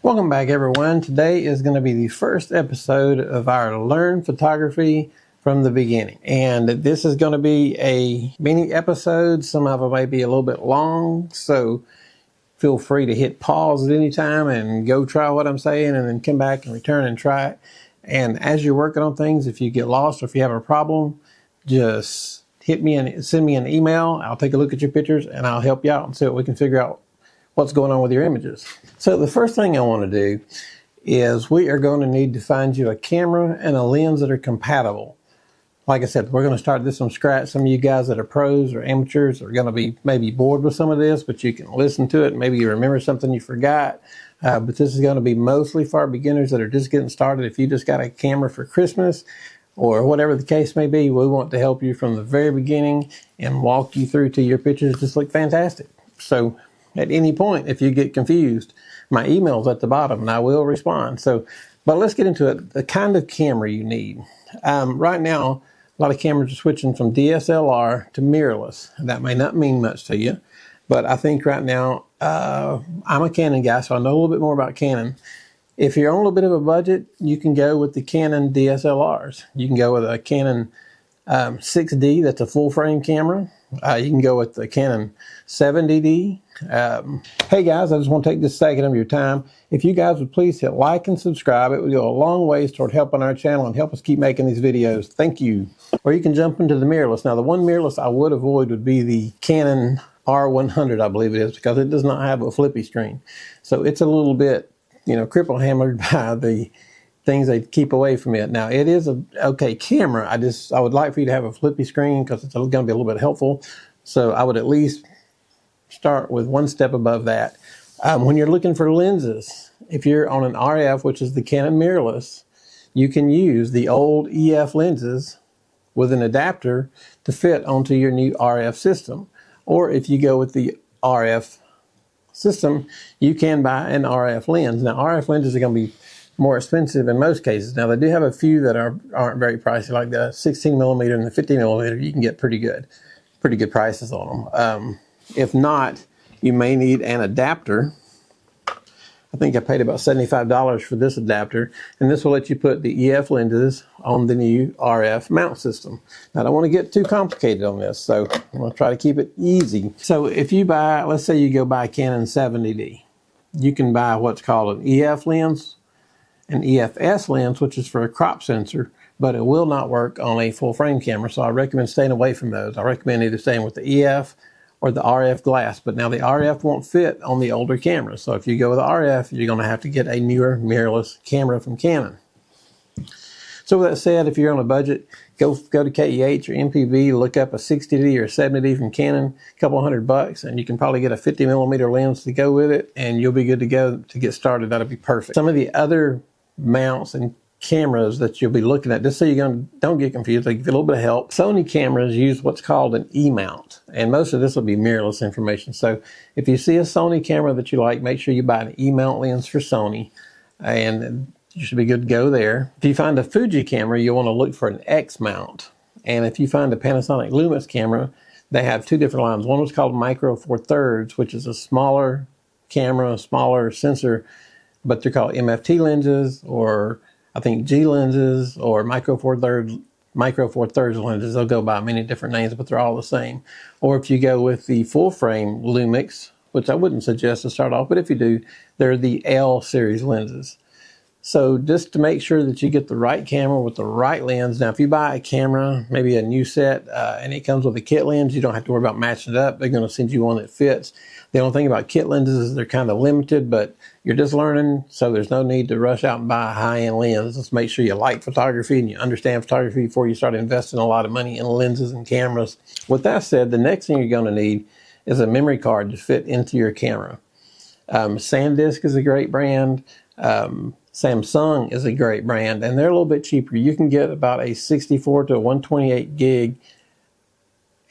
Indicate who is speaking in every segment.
Speaker 1: Welcome back, everyone. Today is going to be the first episode of our Learn Photography from the Beginning. And this is going to be a mini episode. Some of them may be a little bit long, so feel free to hit pause at any time and go try what I'm saying and then come back and return and try it. And as you're working on things, if you get lost or if you have a problem, just hit me and send me an email. I'll take a look at your pictures and I'll help you out and see what we can figure out what's going on with your images. So the first thing I want to do is we are going to need to find you a camera and a lens that are compatible. Like I said, we're going to start this from scratch. Some of you guys that are pros or amateurs are going to be maybe bored with some of this, but you can listen to it. Maybe you remember something you forgot. But this is going to be mostly for our beginners that are just getting started. If you just got a camera for Christmas or whatever the case may be, we want to help you from the very beginning and walk you through till your pictures just look fantastic. So at any point, if you get confused, my email's at the bottom and I will respond. But let's get into it. The kind of camera you need. Right now, a lot of cameras are switching from DSLR to mirrorless. That may not mean much to you, but I think right now, I'm a Canon guy, so I know a little bit more about Canon. If you're on a little bit of a budget, you can go with the Canon DSLRs. You can go with a Canon 6D, that's a full frame camera. You can go with the Canon 70D. Hey guys, I just want to take this second of your time. If you guys would please hit like and subscribe, it would go a long ways toward helping our channel and help us keep making these videos. Thank you. Or you can jump into the mirrorless. Now the one mirrorless I would avoid would be the Canon R100, I believe it is, because it does not have a flippy screen. So it's a little bit, cripple hammered by the things they keep away from it. Now it is a okay camera. I would like for you to have a flippy screen because it's going to be a little bit helpful. So I would at least start with one step above that. When you're looking for lenses, if you're on an RF, which is the Canon mirrorless, you can use the old EF lenses with an adapter to fit onto your new RF system. Or if you go with the RF system, you can buy an RF lens. Now RF lenses are going to be more expensive in most cases. Now they do have a few that aren't very pricey, like the 16 millimeter and the 50 millimeter. You can get pretty good prices on them. If not, you may need an adapter. I think I paid about $75 for this adapter, and this will let you put the EF lenses on the new RF mount system. Now I don't want to get too complicated on this, so I'm going to try to keep it easy. So if you buy, let's say you go buy a Canon 70D, you can buy what's called an EF lens, an EFS lens, which is for a crop sensor, but it will not work on a full frame camera, so I recommend staying away from those. I recommend either staying with the EF or the RF glass, but now the RF won't fit on the older cameras. So if you go with the RF, you're going to have to get a newer mirrorless camera from Canon. So with that said, if you're on a budget, go to KEH or MPB, look up a 60D or a 70D from Canon, a couple $100, and you can probably get a 50 millimeter lens to go with it, and you'll be good to go to get started. That'll be perfect. Some of the other mounts and cameras that you'll be looking at, just so you don't get confused, I'll give you a little bit of help. Sony cameras use what's called an E-mount, and most of this will be mirrorless information. So if you see a Sony camera that you like, make sure you buy an E-mount lens for Sony, and you should be good to go there. If you find a Fuji camera, you'll want to look for an X-mount. And if you find a Panasonic Lumix camera, they have two different lines. One was called Micro Four Thirds, which is a smaller camera, a smaller sensor, but they're called MFT lenses, or I think G lenses, or Micro Four Thirds lenses. They'll go by many different names, but they're all the same. Or if you go with the full frame lumix, which I wouldn't suggest to start off, but if you do, they're the L series lenses. So just to make sure that you get the right camera with the right lens. Now, if you buy a camera, maybe a new set, and it comes with a kit lens, you don't have to worry about matching it up. They're going to send you one that fits. The only thing about kit lenses is they're kind of limited, but you're just learning, so there's no need to rush out and buy a high-end lens. Just make sure you like photography and you understand photography before you start investing a lot of money in lenses and cameras. With that said, the next thing you're going to need is a memory card to fit into your camera. SanDisk is a great brand. Samsung is a great brand, and they're a little bit cheaper. You can get about a 64 to 128 gig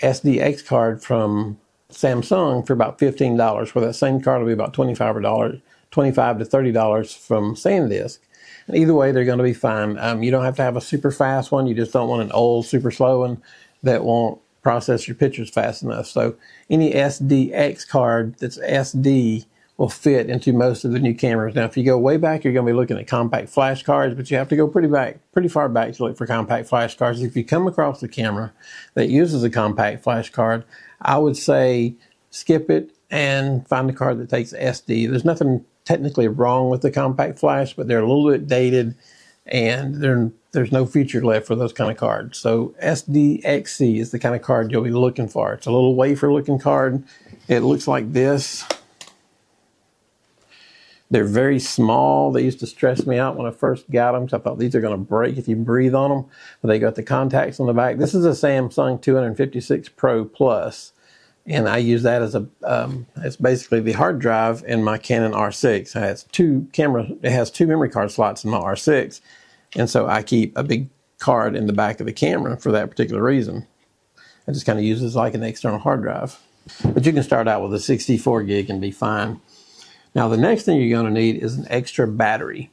Speaker 1: SDX card from Samsung for about $15, where that same card will be about $25 to $30 from SanDisk. And either way, they're going to be fine. You don't have to have a super fast one. You just don't want an old, super slow one that won't process your pictures fast enough. So any SDX card that's SD will fit into most of the new cameras. Now, if you go way back, you're going to be looking at compact flash cards, but you have to go pretty far back to look for compact flash cards. If you come across a camera that uses a compact flash card, I would say skip it and find a card that takes SD. There's nothing technically wrong with the compact flash, but they're a little bit dated, and there's no feature left for those kind of cards. So SDXC is the kind of card you'll be looking for. It's a little wafer looking card. It looks like this. They're very small. They used to stress me out when I first got them, because I thought these are going to break if you breathe on them. But they got the contacts on the back. This is a Samsung 256 Pro Plus, and I use that as it's basically the hard drive in my Canon R6. It has two memory card slots in my R6, and so I keep a big card in the back of the camera for that particular reason. I just kind of use it like an external hard drive. But you can start out with a 64 gig and be fine. Now, the next thing you're going to need is an extra battery,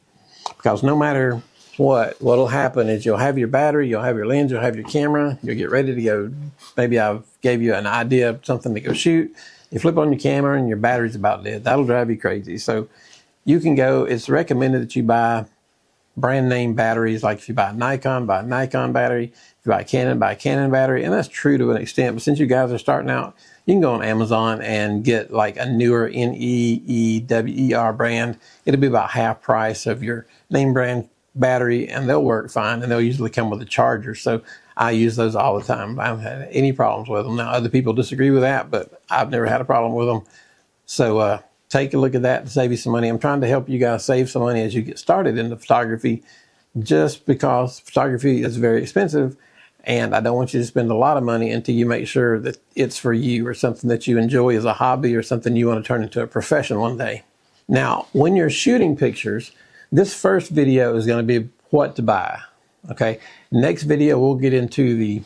Speaker 1: because no matter what'll happen is you'll have your battery, you'll have your lens, you'll have your camera, you'll get ready to go. Maybe I gave you an idea of something to go shoot. You flip on your camera and your battery's about dead. That'll drive you crazy. So you can go, it's recommended that you buy brand name batteries. Like if you buy a Nikon, buy a Nikon battery. If you buy a Canon battery. And that's true to an extent. But since you guys are starting out, you can go on Amazon and get like a newer NEEWER brand. It'll be about half price of your name brand battery, and they'll work fine, and they'll usually come with a charger. So I use those all the time. I haven't had any problems with them. Now, other people disagree with that, but I've never had a problem with them. So take a look at that to save you some money. I'm trying to help you guys save some money as you get started into photography, just because photography is very expensive, and I don't want you to spend a lot of money until you make sure that it's for you, or something that you enjoy as a hobby, or something you want to turn into a profession one day. Now, when you're shooting pictures, this first video is going to be what to buy. Okay. Next video, we'll get into the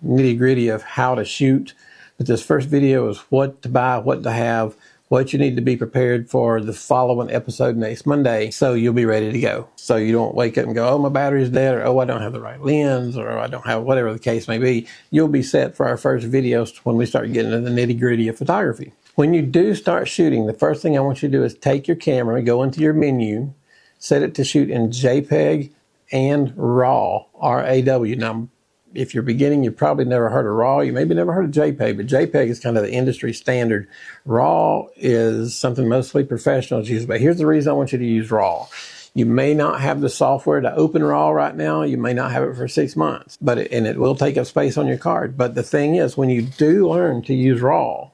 Speaker 1: nitty gritty of how to shoot. But this first video is what to buy, what to have, what you need to be prepared for the following episode next Monday, so you'll be ready to go. So you don't wake up and go, oh, my battery's dead, or oh, I don't have the right lens, or I don't have whatever the case may be. You'll be set for our first videos when we start getting into the nitty gritty of photography. When you do start shooting, the first thing I want you to do is take your camera, go into your menu, set it to shoot in JPEG and RAW, R-A-W. Now, if you're beginning, you've probably never heard of RAW. You maybe never heard of JPEG, but JPEG is kind of the industry standard. RAW is something mostly professionals use, but here's the reason I want you to use RAW. You may not have the software to open RAW right now. You may not have it for 6 months, and it will take up space on your card. But the thing is, when you do learn to use RAW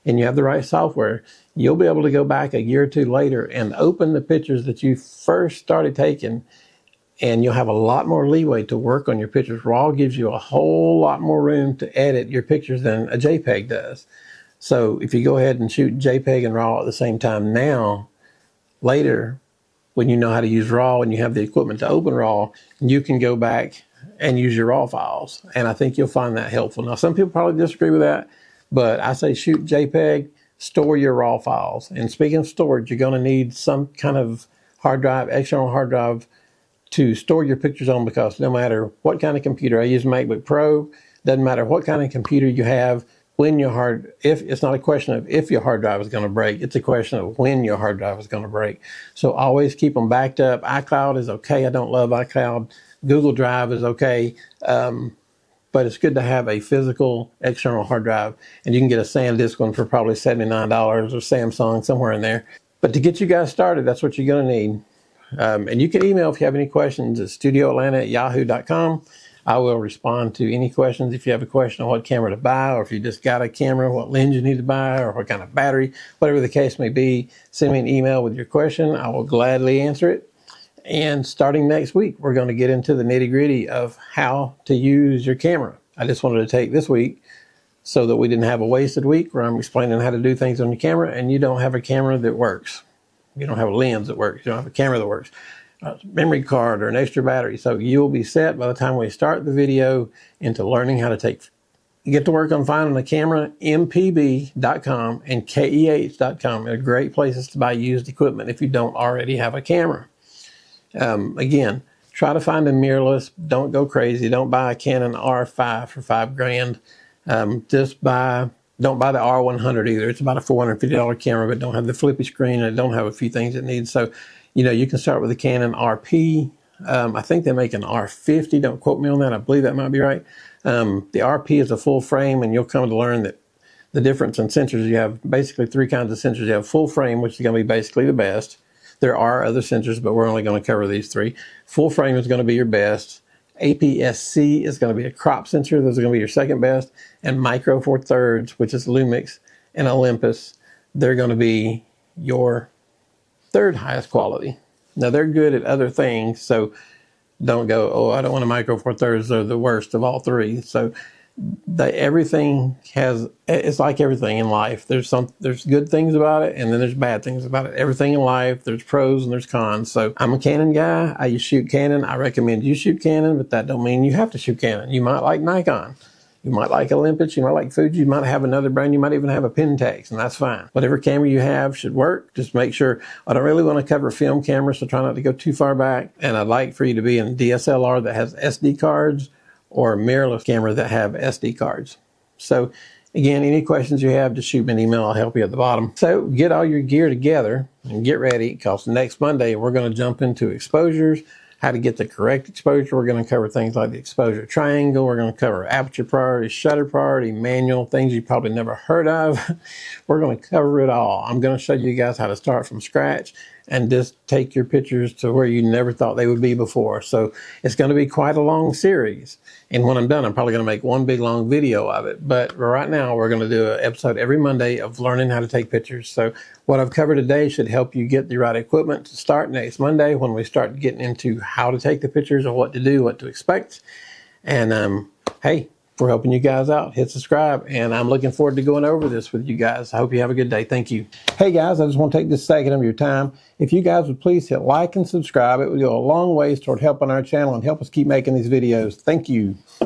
Speaker 1: and you have the right software, you'll be able to go back a year or two later and open the pictures that you first started taking, and you'll have a lot more leeway to work on your pictures. RAW gives you a whole lot more room to edit your pictures than a JPEG does. So if you go ahead and shoot JPEG and RAW at the same time now, later, when you know how to use RAW and you have the equipment to open RAW, you can go back and use your RAW files. And I think you'll find that helpful. Now, some people probably disagree with that, but I say shoot JPEG, store your RAW files. And speaking of storage, you're going to need some kind of hard drive, external hard drive, to store your pictures on, because no matter what kind of computer, I use MacBook Pro, doesn't matter what kind of computer you have, if it's not a question of if your hard drive is going to break, it's a question of when your hard drive is going to break. So always keep them backed up. iCloud is okay. I don't love iCloud. Google Drive is okay. But it's good to have a physical external hard drive, and you can get a SanDisk one for probably $79, or Samsung, somewhere in there. But to get you guys started, that's what you're going to need. And you can email if you have any questions at studioatlanta@yahoo.com. I will respond to any questions. If you have a question on what camera to buy, or if you just got a camera, what lens you need to buy, or what kind of battery, whatever the case may be, send me an email with your question. I will gladly answer it. And starting next week, we're going to get into the nitty gritty of how to use your camera. I just wanted to take this week so that we didn't have a wasted week where I'm explaining how to do things on your camera and you don't have a camera that works. You don't have a lens that works. You don't have a camera that works. A memory card or an extra battery. So you'll be set by the time we start the video into learning how to get to work on finding a camera. mpb.com and keh.com are great places to buy used equipment if you don't already have a camera. Again, try to find a mirrorless. Don't go crazy. Don't buy a Canon R5 for $5,000. Just buy Don't buy the R100 either. It's about a $450 camera, but don't have the flippy screen and it don't have a few things it needs. So, you know, you can start with the Canon RP. I think they make an R50. Don't quote me on that. I believe that might be right. The RP is a full frame, and you'll come to learn that the difference in sensors, you have basically three kinds of sensors. You have full frame, which is going to be basically the best. There are other sensors, but we're only going to cover these three. Full frame is going to be your best. APS-C is going to be a crop sensor. Those are going to be your second best. And micro four thirds, which is lumix and olympus, they're going to be your third highest quality. Now, they're good at other things, so don't go, oh, I don't want a micro four thirds. They're the worst of all three. So everything has, it's like everything in life. There's good things about it, and then there's bad things about it. Everything in life, there's pros and there's cons. So I'm a Canon guy. I shoot Canon. I recommend you shoot Canon, but that don't mean you have to shoot Canon. You might like Nikon. You might like Olympus, you might like Fuji, you might have another brand, you might even have a Pentax, and that's fine. Whatever camera you have should work. Just make sure, I don't really want to cover film cameras, so try not to go too far back. And I'd like for you to be in a DSLR that has SD cards or a mirrorless camera that have SD cards. So again, any questions you have, just shoot me an email. I'll help you at the bottom. So get all your gear together and get ready, because next Monday we're going to jump into exposures, how to get the correct exposure. We're going to cover things like the exposure triangle. We're going to cover aperture priority, shutter priority, manual, things you probably never heard of. We're going to cover it all. I'm going to show you guys how to start from scratch and just take your pictures to where you never thought they would be before. So it's going to be quite a long series. And when I'm done, I'm probably going to make one big long video of it. But right now, we're going to do an episode every Monday of learning how to take pictures. So what I've covered today should help you get the right equipment to start next Monday when we start getting into how to take the pictures or what to do, what to expect. And hey, for helping you guys out, hit subscribe, and I'm looking forward to going over this with you guys. I hope you have a good day. Thank you. Hey guys, I just want to take this second of your time. If you guys would please hit like and subscribe, it would go a long ways toward helping our channel and help us keep making these videos. Thank you.